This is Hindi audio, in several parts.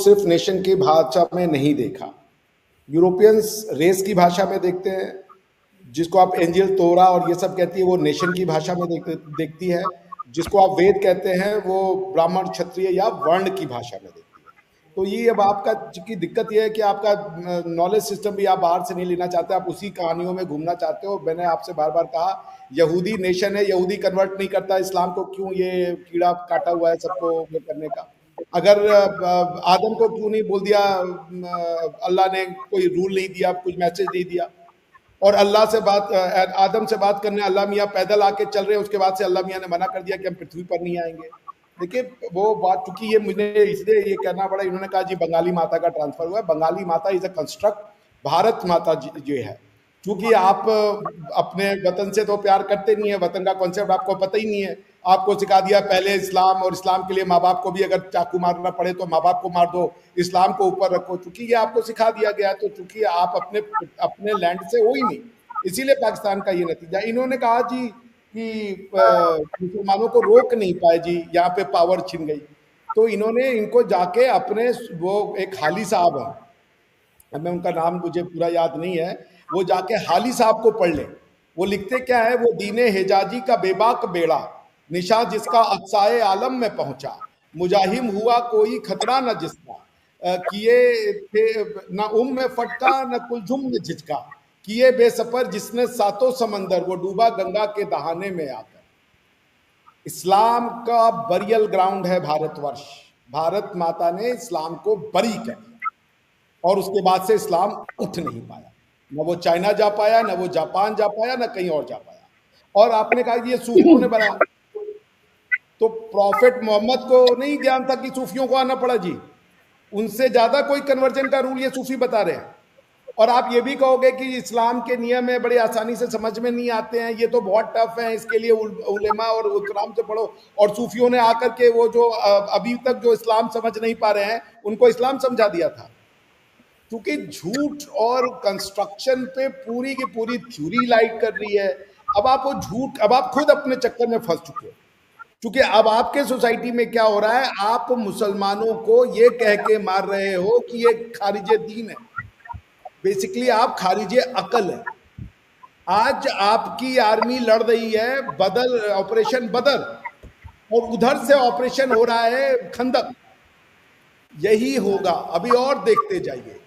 सिर्फ नेशन की भाषा में नहीं देखा। यूरोपियंस रेस की भाषा में देखते हैं, जिसको आप एंजल तोरा और ये सब कहती है वो नेशन की भाषा में देखती है, जिसको आप वेद कहते हैं वो ब्राह्मण क्षत्रिय या वर्ण की भाषा में देखती है। तो ये अब आपका की दिक्कत ये है कि आपका नॉलेज सिस्टम भी आप बाहर से नहीं लेना चाहते, आप उसी कहानियों में घूमना चाहते हो। मैंने आपसे बार बार कहा यहूदी नेशन है, यहूदी कन्वर्ट नहीं करता इस्लाम को, क्यों ये कीड़ा काटा हुआ है सबको ये करने का। अगर आदम को क्यों नहीं बोल दिया, अल्लाह ने कोई रूल नहीं दिया, कुछ मैसेज नहीं दिया, और अल्लाह से बात, आदम से बात करने अल्लाह मियाँ पैदल आके चल रहे हैं, उसके बाद से अल्लाह मियाँ ने मना कर दिया कि हम पृथ्वी पर नहीं आएंगे। देखिए वो बात, चूंकि ये मुझे इसलिए ये कहना पड़ा, इन्होंने कहा जी बंगाली माता का ट्रांसफर हुआ है। बंगाली माता इज अ कंस्ट्रक्ट, भारत माता जो है, क्योंकि आप अपने वतन से तो प्यार करते नहीं है, वतन का कॉन्सेप्ट आपको पता ही नहीं है। आपको सिखा दिया पहले इस्लाम, और इस्लाम के लिए माँ बाप को भी अगर चाकू मारना पड़े तो माँ बाप को मार दो, इस्लाम को ऊपर रखो, चूंकि ये आपको सिखा दिया गया। तो चूंकि आप अपने लैंड से हो ही नहीं, इसीलिए पाकिस्तान का ये नतीजा। इन्होंने कहा जी कि मुसलमानों को रोक नहीं पाए जी, यहाँ पे पावर छिन गई। तो इनको जाके अपने, वो एक हाली साहब है, अब मैं उनका नाम मुझे पूरा याद नहीं है, वो जाके हाली साहब को पढ़ ले। वो लिखते क्या है, वो दीने हिजाजी का बेबाक बेड़ा, निशा जिसका अक्साए आलम में पहुंचा, मुजाहिम हुआ कोई खतरा न जिसका, किए थे न में फटका न कुलझुम में झिझका, किए बेसफर जिसने सातों समंदर, वो डूबा गंगा के दहाने में आकर। इस्लाम का बरियल ग्राउंड है भारतवर्ष। भारत माता ने इस्लाम को बरी कर दिया और उसके बाद से इस्लाम उठ नहीं पाया, न वो चाइना जा पाया, न वो जापान जा पाया, न कहीं और जा पाया। और आपने कहा ये सूफियों ने बनाया, तो प्रॉफिट मोहम्मद को नहीं ज्ञान था कि सूफियों को आना पड़ा जी। उनसे ज्यादा कोई कन्वर्जन का रूल ये सूफी बता रहे हैं। और आप ये भी कहोगे कि इस्लाम के नियम है बड़े आसानी से समझ में नहीं आते हैं, ये तो बहुत टफ है, इसके लिए उलेमा और इकराम से पढ़ो। और सूफियों ने आकर के वो जो अभी तक जो इस्लाम समझ नहीं पा रहे हैं उनको इस्लाम समझा दिया था। क्योंकि झूठ और कंस्ट्रक्शन पे पूरी की पूरी थ्योरी लाइट कर रही है। अब आप वो झूठ, अब आप खुद अपने चक्कर में फंस चुके हो। क्योंकि अब आपके सोसाइटी में क्या हो रहा है, आप मुसलमानों को ये कह के मार रहे हो कि ये खारिज दीन है, बेसिकली आप खारिज अकल है। आज आपकी आर्मी लड़ रही है बदर, ऑपरेशन बदर, और उधर से ऑपरेशन हो रहा है खंदक। यही होगा, अभी और देखते जाइए।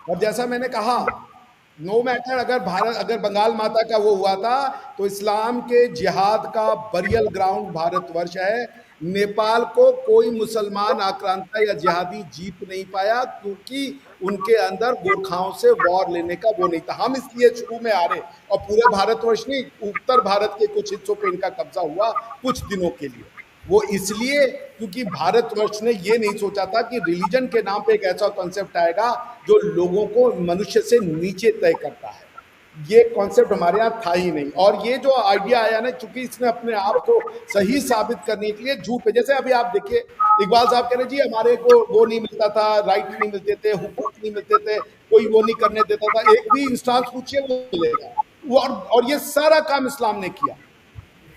और जैसा मैंने कहा, नो मैटर अगर बंगाल माता का वो हुआ था, तो इस्लाम के जिहाद का बरियल ग्राउंड भारतवर्ष है। नेपाल को कोई मुसलमान आक्रांता या जिहादी जीत नहीं पाया, क्योंकि उनके अंदर गोरखाओं से वॉर लेने का वो नहीं था। हम इसलिए शुरू में आ रहे, और पूरे भारतवर्ष नहीं, उत्तर भारत के कुछ हिस्सों पे इनका कब्जा हुआ कुछ दिनों के लिए। वो इसलिए क्योंकि भारतवर्ष ने ये नहीं सोचा था कि रिलीजन के नाम पे एक ऐसा कॉन्सेप्ट आएगा जो लोगों को मनुष्य से नीचे तय करता है। ये कॉन्सेप्ट हमारे यहाँ था ही नहीं। और ये जो आइडिया आया ना, चूंकि इसने अपने आप को सही साबित करने के लिए झूठ पे, जैसे अभी आप देखिए इकबाल साहब कह रहे जी हमारे को वो नहीं मिलता था, राइट नहीं मिलते थे, हुकूक नहीं मिलते थे, कोई वो नहीं करने देता था, एक भी इंस्टांस पूछिए वो मिलेगा। और ये सारा काम इस्लाम ने किया।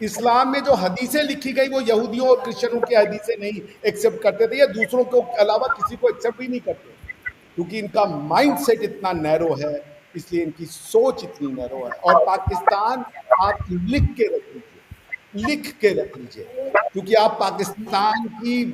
इस्लाम में जो हदीसें लिखी गई वो यहूदियों और क्रिश्चियनों की हदीसें नहीं एक्सेप्ट करते थे, या दूसरों को अलावा किसी को एक्सेप्ट भी नहीं करते, क्योंकि इनका माइंड सेट इतना नैरो है, इसलिए इनकी सोच इतनी नैरो है। और पाकिस्तान आप लिख के रख लीजिए, क्योंकि आप पाकिस्तान की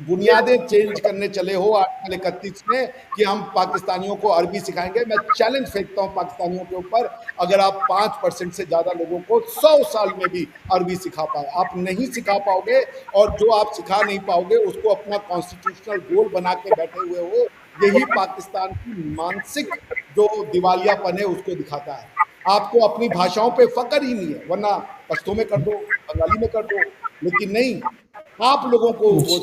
बुनियादें चेंज करने चले हो आर्टिकल 31 में कि हम पाकिस्तानियों को अरबी सिखाएंगे। मैं चैलेंज फेंकता हूं पाकिस्तानियों के ऊपर, अगर आप 5% से ज्यादा लोगों को 100 साल में भी अरबी सिखा पाए, आप नहीं सिखा पाओगे। और जो आप सिखा नहीं पाओगे उसको अपना कॉन्स्टिट्यूशनल गोल बना के बैठे हुए हो। यही पाकिस्तान की मानसिक जो दिवालियापन है उसको दिखाता है। आपको अपनी भाषाओं पे फक्र ही नहीं है, वरना पश्तो में कर दो, बंगाली में कर दो, लेकिन नहीं, आप लोगों को वो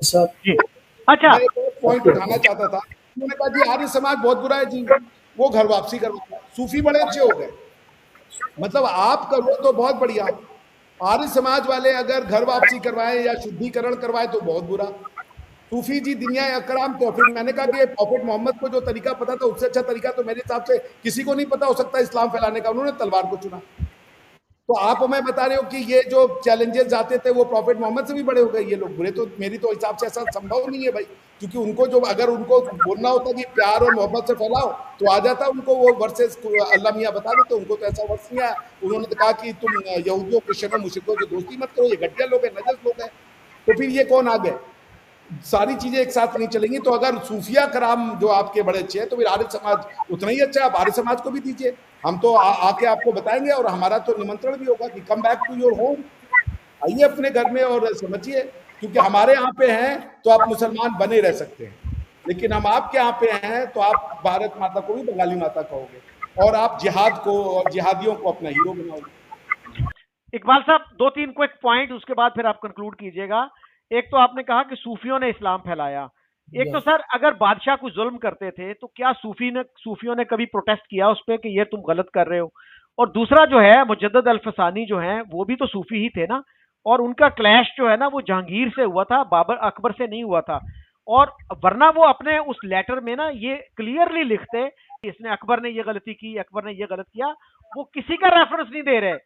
अच्छा पॉइंट उठाना चाहता था। उन्होंने कहा जी आर्य समाज बहुत बुरा है जी, वो घर वापसी करवाता है। सूफी बड़े अच्छे हो गए, मतलब आप करो तो बहुत बढ़िया, आर्य समाज वाले अगर घर वापसी करवाए या शुद्धिकरण करवाए तो बहुत बुरा। सूफी जी दुनिया अकराम। तो फिर मैंने कहा कि प्रॉफिट मोहम्मद को जो तरीका पता था उससे अच्छा तरीका तो मेरे हिसाब से किसी को नहीं पता हो सकता इस्लाम फैलाने का, उन्होंने तलवार को चुना। तो आप हमें बता रहे हो कि ये जो चैलेंजेस जाते थे वो प्रॉफिट मोहम्मद से भी बड़े हो गए ये लोग बुरे, तो मेरी तो हिसाब से ऐसा संभव नहीं है भाई, क्योंकि उनको जो अगर उनको बोलना होता कि प्यार और मोहब्बत से फैलाओ तो आ जाता उनको वो वर्सेस अल्लाह मियाँ बता देते, उनको तो ऐसा वर्ष नहीं आया। उन्होंने तो कहा कि तुम यहूदियों क्रिश्चियनों मुश्रिकों से दोस्ती मत करो, ये घटिया लोग हैं, नजस लोग हैं। तो फिर ये कौन आ गए? सारी चीजें एक साथ नहीं चलेंगी। तो अगर सूफिया कराम जो आपके बड़े अच्छे हैं तो फिर आरिफ समाज उतना ही अच्छा है, आप आरिफ समाज को भी दीजिए, हम तो आके आपको बताएंगे और हमारा तो निमंत्रण भी होगा कि come back to your home, आइए अपने घर में और समझिए, क्योंकि हमारे यहाँ पे हैं तो आप मुसलमान बने रह सकते हैं, लेकिन हम आपके यहाँ पे हैं तो आप भारत माता को भी बंगाली माता कहोगे और आप जिहाद को और जिहादियों को अपना हीरो बनाओगे। इकबाल साहब, दो तीन क्विक पॉइंट, उसके बाद फिर आप कंक्लूड कीजिएगा। एक तो आपने कहा कि सूफियों ने इस्लाम फैलाया। एक तो सर, अगर बादशाह कुछ जुल्म करते थे तो क्या सूफियों ने कभी प्रोटेस्ट किया उस पर कि ये तुम गलत कर रहे हो? और दूसरा जो है, मुजद्दद अल-फसानी जो है वो भी तो सूफी ही थे ना, और उनका क्लैश जो है ना वो जहांगीर से हुआ था, बाबर अकबर से नहीं हुआ था। और वरना वो अपने उस लेटर में ना ये क्लियरली लिखते कि इसने, अकबर ने ये गलती की, अकबर ने ये गलत किया। वो किसी का रेफरेंस नहीं दे रहे,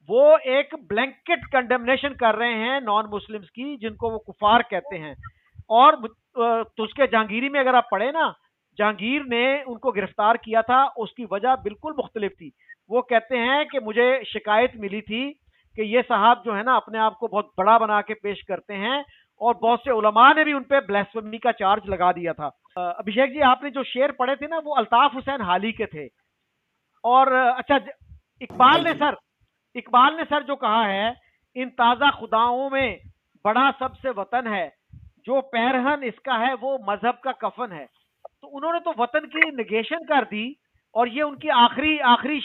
वो एक ब्लैंकेट कंडेमनेशन कर रहे हैं नॉन मुस्लिम्स की, जिनको वो कुफार कहते हैं। और तो उसके जहांगीरी में अगर आप पढ़े ना, जहांगीर ने उनको गिरफ्तार किया था, उसकी वजह बिल्कुल मुख्तलिफ थी। वो कहते हैं कि मुझे शिकायत मिली थी कि ये साहब जो है ना अपने आप को बहुत बड़ा बना के पेश करते हैं, और बहुत से उलमा ने भी उन पे ब्लास्फेमी का चार्ज लगा दिया था। अभिषेक जी, आपने जो शेर पढ़े थे ना वो अल्ताफ हुसैन हाली के थे। और अच्छा, इकबाल ने सर जो कहा है, इन ताजा खुदाओं में बड़ा सबसे वतन है, जो पैरहन इसका है वो मजहब का कफन है। तो उन्होंने तो वतन की निगेशन कर दी, और ये उनकी आखिरी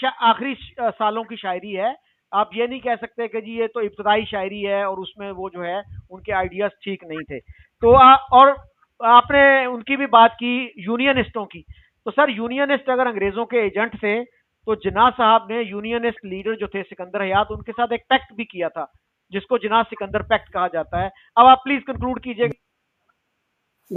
सालों की शायरी है। आप ये नहीं कह सकते कि जी ये तो इब्तदाई शायरी है और उसमें वो जो है उनके आइडियाज ठीक नहीं थे। तो और आपने उनकी भी बात की, यूनियनिस्टों की। तो सर, यूनियनिस्ट अगर अंग्रेजों के एजेंट थे तो जिन्ना साहब ने यूनियनिस्ट लीडर जो थे सिकंदर हयात, उनके साथ एक पैक्ट भी किया था, जिसको जिन्ना सिकंदर पैक्ट कहा जाता है। अब आप प्लीज कंक्लूड कीजिए।